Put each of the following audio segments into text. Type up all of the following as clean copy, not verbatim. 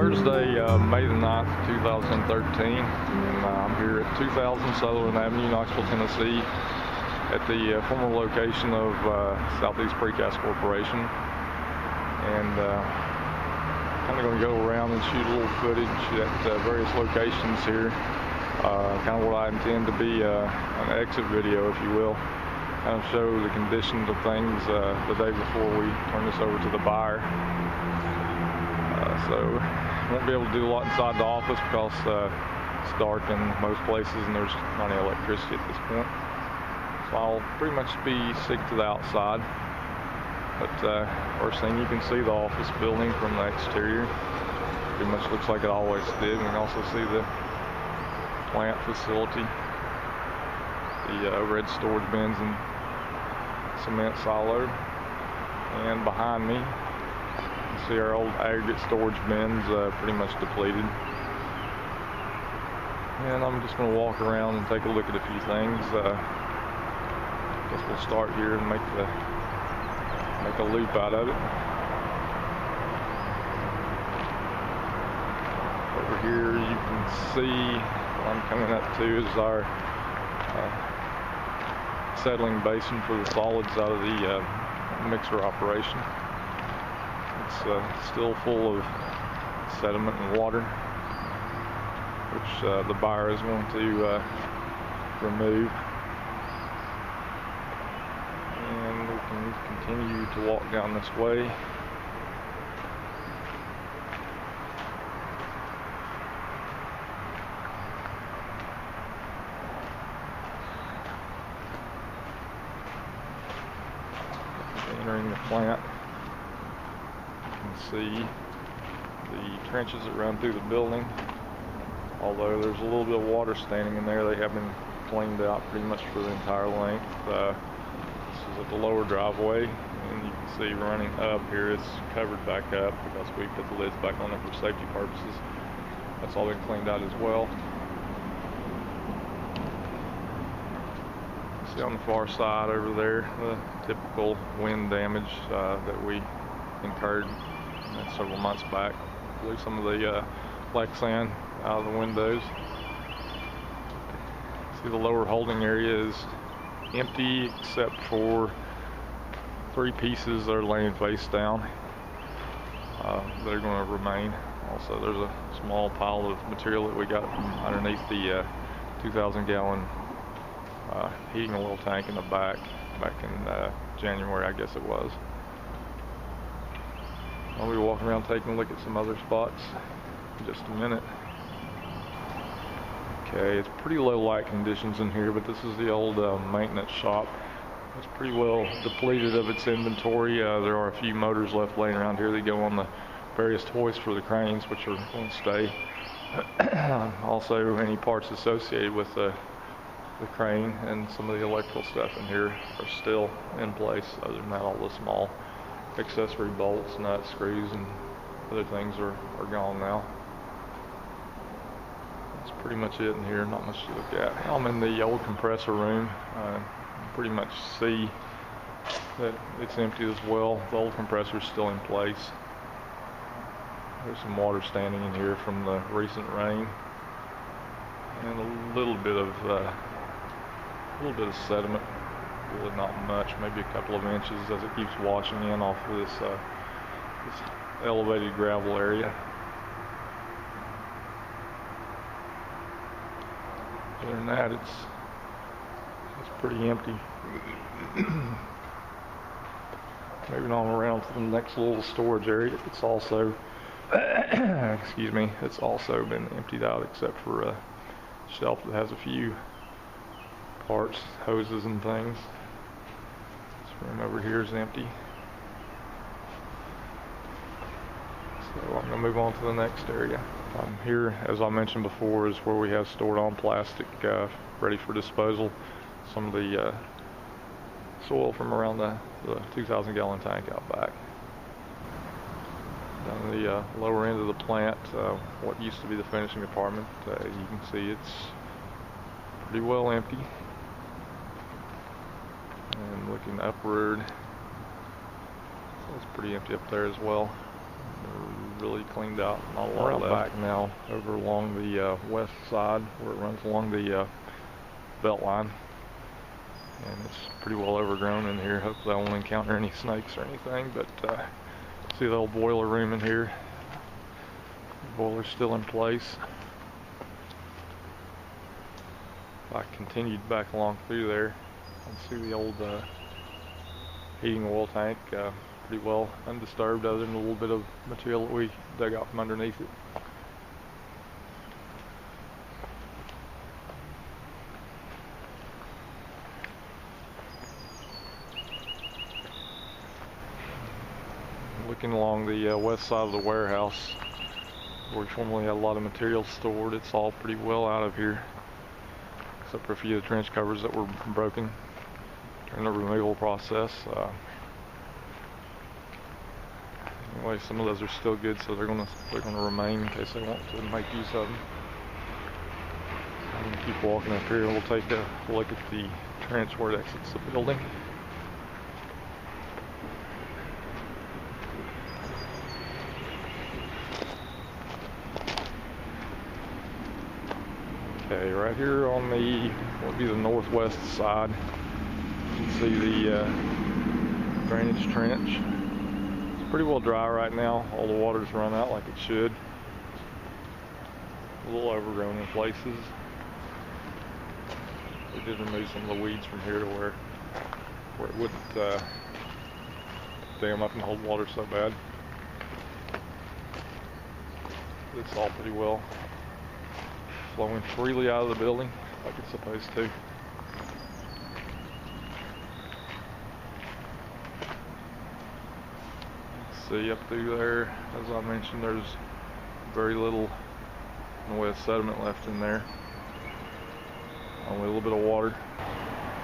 Thursday, May the 9th, 2013, and I'm here at 2000 Sutherland Avenue, Knoxville, Tennessee, at the former location of Southeast Precast Corporation, and kind of going to go around and shoot a little footage at various locations here. Kind of what I intend to be an exit video, if you will. Kind of show the conditions of things the day before we turn this over to the buyer. So won't be able to do a lot inside the office because it's dark in most places and there's not any electricity at this point. So I'll pretty much be stick to the outside. But first thing, you can see the office building from the exterior. Pretty much looks like it always did. And you can also see the plant facility, the overhead storage bins and cement silo. And behind me, see our old aggregate storage bins pretty much depleted. And I'm just going to walk around and take a look at a few things. Guess we'll start here and make a loop out of it. Over here you can see what I'm coming up to is our settling basin for the solids out of the mixer operation. It's still full of sediment and water, which the buyer is going to remove. And we can continue to walk down this way. Entering the plant. See the trenches that run through the building. Although there's a little bit of water standing in there, they have been cleaned out pretty much for the entire length. This is at the lower driveway, and you can see running up here it's covered back up because we put the lids back on there for safety purposes. That's all been cleaned out as well. See on the far side over there the typical wind damage that we incurred several months back. Blew some of the Lexan out of the windows. See the lower holding area is empty except for 3 pieces that are laying face down that are going to remain. Also there's a small pile of material that we got from underneath the 2,000 gallon heating oil tank in the back in January, I guess it was. I'll be walking around taking a look at some other spots in just a minute. Okay, it's pretty low light conditions in here, but this is the old maintenance shop. It's pretty well depleted of its inventory. There are a few motors left laying around here that go on the various hoists for the cranes, which are going to stay. Also, any parts associated with the crane and some of the electrical stuff in here are still in place. Other than that, all the small accessory bolts, nuts, screws, and other things are gone now. That's pretty much it in here, not much to look at. I'm in the old compressor room. You pretty much see that it's empty as well. The old compressor is still in place. There's some water standing in here from the recent rain, and a little bit of sediment. Really not much, maybe a couple of inches as it keeps washing in off of this elevated gravel area. Other than that, it's pretty empty. Moving on around to the next little storage area, it's also excuse me, it's also been emptied out except for a shelf that has a few parts, hoses and things. Room over here is empty. So I'm going to move on to the next area. Here, as I mentioned before, is where we have stored on plastic ready for disposal. Some of the soil from around the 2,000 gallon tank out back. Down the lower end of the plant, what used to be the finishing department, you can see it's pretty well empty. And looking upward, so it's pretty empty up there as well. really cleaned out. Not a lot left. Back now over along the west side where it runs along the belt line. And it's pretty well overgrown in here. Hopefully I won't encounter any snakes or anything, but see the old boiler room in here. The boiler's still in place. If I continued back along through there, I'd see the old heating oil tank pretty well undisturbed, other than a little bit of material that we dug out from underneath it. Looking along the west side of the warehouse, where we formerly had a lot of material stored, it's all pretty well out of here, except for a few of the trench covers that were broken during the removal process. Anyway, some of those are still good, so they're gonna remain in case they want to make use of them. I'm gonna keep walking up here, and we'll take a look at the trench where it exits the building. Okay, right here on the, what would be the northwest side, you can see the drainage trench. It's pretty well dry right now. All the water's run out like it should. A little overgrown in places. We did remove some of the weeds from here to where it wouldn't dam up and hold water so bad. It's all pretty well flowing freely out of the building like it's supposed to. See up through there, as I mentioned, there's very little in the way of sediment left in there. Only a little bit of water.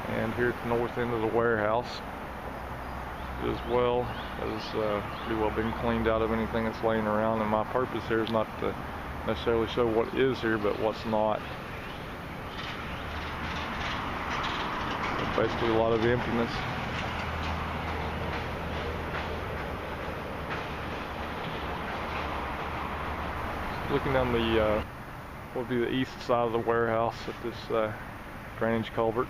And here at the north end of the warehouse, as well has pretty well been cleaned out of anything that's laying around. And my purpose here is not to necessarily show what is here, but what's not. Basically a lot of emptiness. Looking down the what would be the east side of the warehouse at this drainage culvert,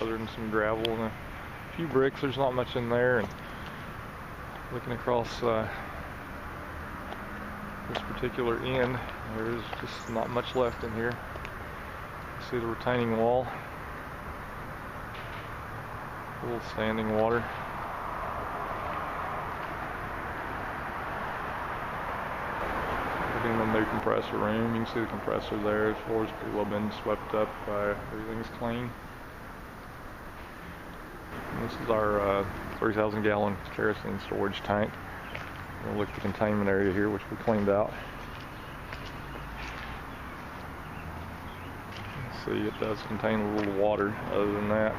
other than some gravel and a few bricks, there's not much in there. And looking across this particular end, there's just not much left in here. See the retaining wall, a little standing water. Looking in the new compressor room, you can see the compressor there. The floor's pretty well been swept up. Everything's clean. And this is our 3,000 gallon kerosene storage tank. We'll look at the containment area here, which we cleaned out. See, it does contain a little water. Other than that,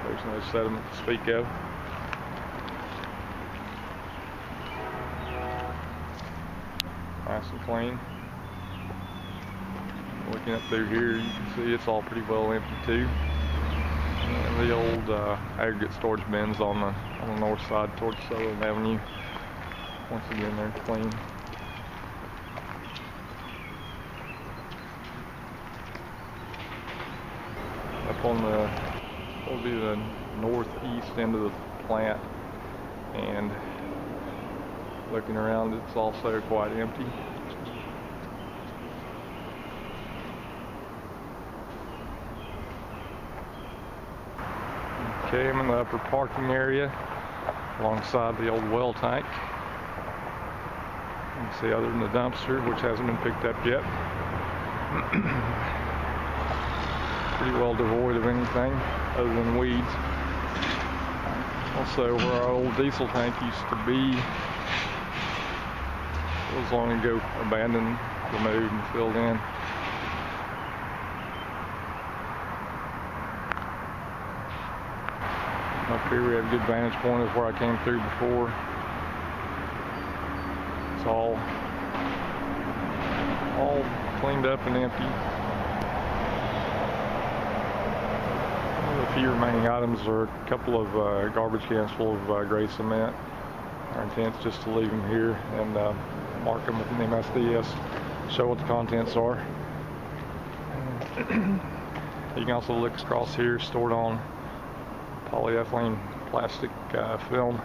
there's no sediment to speak of. Nice and clean. Looking up through here, you can see it's all pretty well empty too. And the old aggregate storage bins on the north side towards Southern Avenue. Once again, they're clean. Up on the, what would be the northeast end of the plant, and looking around, it's also quite empty. Okay, I'm in the upper parking area alongside the old well tank. You can see, other than the dumpster, which hasn't been picked up yet, pretty well devoid of anything other than weeds. Also, where our old diesel tank used to be, it was long ago abandoned, removed, and filled in. Up here we have a good vantage point of where I came through before. It's all cleaned up and empty. The few remaining items are a couple of garbage cans full of gray cement, Our intent is just to leave them here and mark them with an MSDS, show what the contents are. You can also look across here, stored on polyethylene plastic film.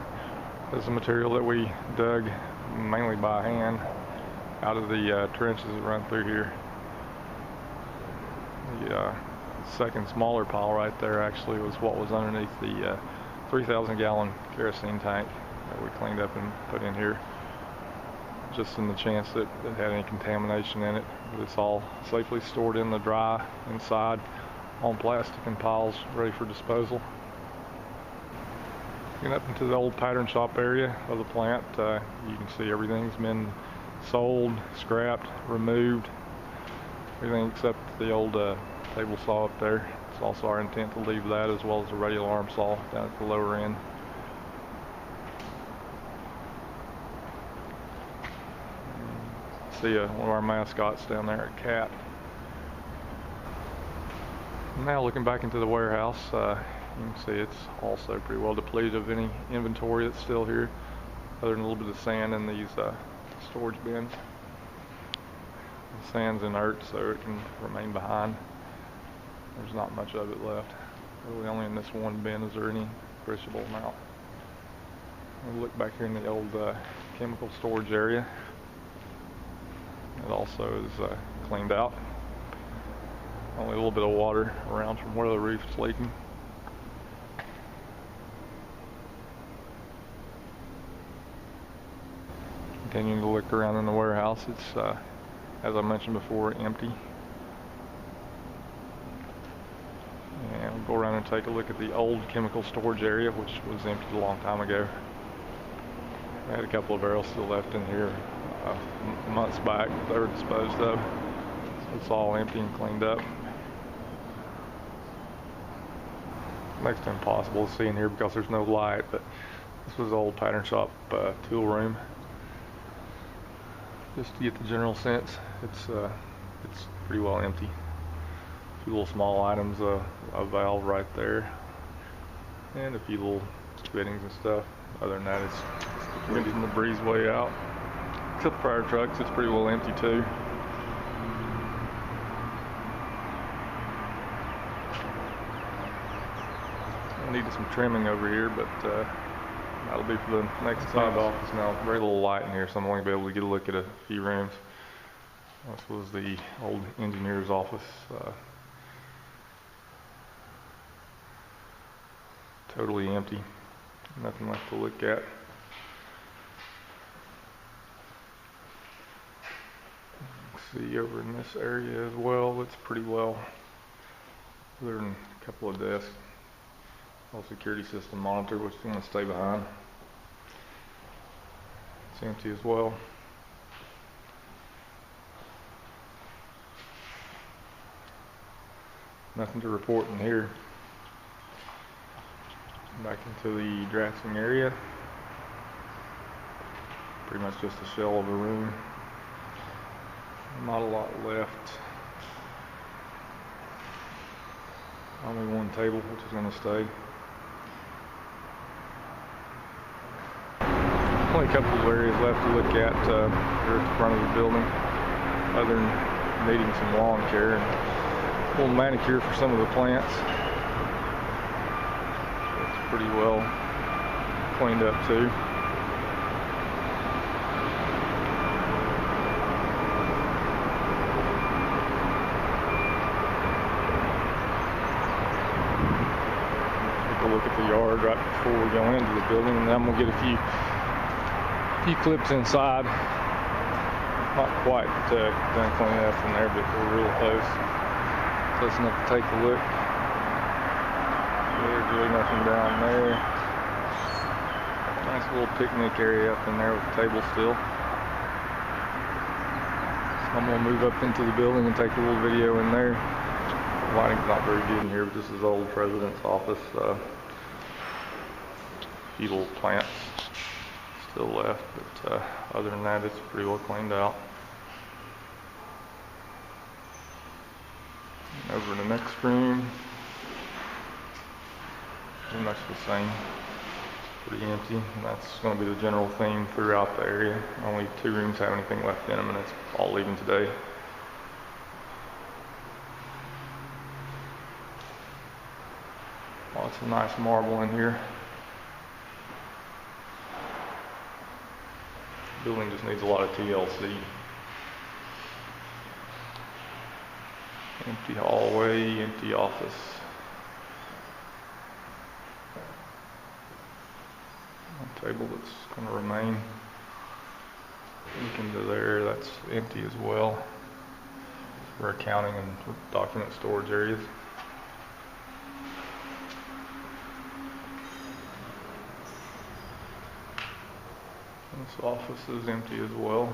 This is a material that we dug mainly by hand out of the trenches that run through here. The second smaller pile right there actually was what was underneath the 3,000 gallon kerosene tank that we cleaned up and put in here, just in the chance that it had any contamination in it. But it's all safely stored in the dry inside on plastic in piles ready for disposal. Getting up into the old pattern shop area of the plant, you can see everything's been sold, scrapped, removed, everything except the old table saw up there. It's also our intent to leave that, as well as the radial arm saw down at the lower end. See one of our mascots down there, a cat. Now looking back into the warehouse, you can see it's also pretty well depleted of any inventory that's still here, other than a little bit of sand in these storage bins. The sand's inert, so it can remain behind. There's not much of it left. Really only in this one bin is there any appreciable amount. We'll look back here in the old chemical storage area. It also is cleaned out. Only a little bit of water around from where the roof is leaking. Continuing to look around in the warehouse, it's, as I mentioned before, empty. And we'll go around and take a look at the old chemical storage area, which was emptied a long time ago. I had a couple of barrels still left in here months back, but they were disposed of. So it's all empty and cleaned up. Next to impossible to see in here because there's no light, but this was the old pattern shop tool room. Just to get the general sense, it's pretty well empty. A few little small items, a valve right there, and a few little fittings and stuff. Other than that, it's emptying the breezeway out. Except the fire trucks, it's pretty well empty too. I needed some trimming over here, but that'll be for the next time. Office now. Very little light in here, so I'm only going to be able to get a look at a few rooms. This was the old engineer's office. Totally empty. Nothing left to look at. See over in this area as well, it's pretty well, other than a couple of desks. Whole security system monitor, which is going to stay behind. It's empty as well. Nothing to report in here. Back into the drafting area. Pretty much just a shell of a room. Not a lot left. Only one table, which is going to stay. Only a couple of areas left to look at here at the front of the building, other than needing some lawn care and a little manicure for some of the plants. It's pretty well cleaned up too. Look at the yard right before we go into the building, and then I'm gonna get a few clips inside. Not quite done cleaning up from there, but we're real close enough to take a look. There's really nothing down there. Nice little picnic area up in there with a table still. So I'm gonna move up into the building and take a little video in there. The lighting's not very good in here, but this is the old president's office. Few little plants still left, but other than that, it's pretty well cleaned out. And over in the next room, pretty much the same. pretty empty, and that's going to be the general theme throughout the area. Only 2 rooms have anything left in them, and it's all leaving today. Lots of nice marble in here. The building just needs a lot of TLC. Empty hallway, empty office. A table that's going to remain. Look into there, that's empty as well for accounting and document storage areas. This office is empty as well.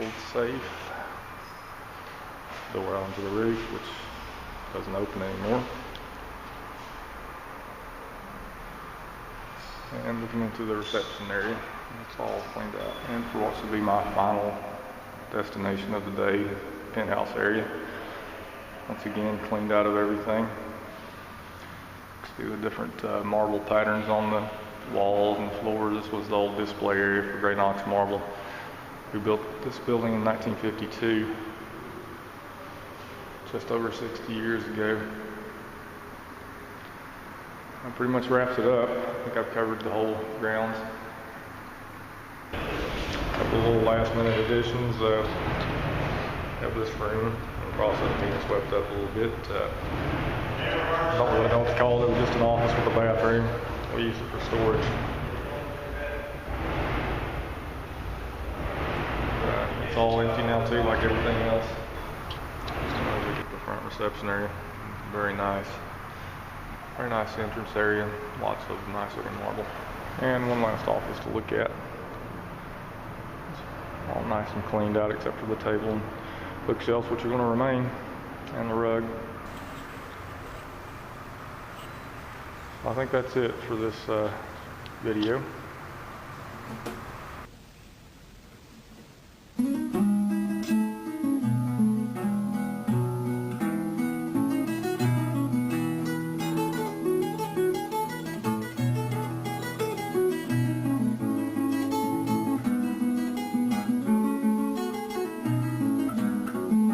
Old safe. Door onto the roof, which doesn't open anymore. And looking into the reception area, it's all cleaned out. And for what should be my final destination of the day, the penthouse area. Once again, cleaned out of everything. See the different marble patterns on the walls and floors. This was the old display area for Great Knox Marble. We built this building in 1952, just over 60 years ago. That pretty much wraps it up. I think I've covered the whole grounds. A couple of little last minute additions. Have this room. The process being swept up a little bit. Don't really know what to call it. It was just an office with a bathroom. We used it for storage. It's all empty now too, like everything else. Just another look at the front reception area. Very nice. Very nice entrance area. Lots of nice looking marble. And one last office to look at. It's all nice and cleaned out except for the table and bookshelves, which are going to remain, and the rug. I think that's it for this video.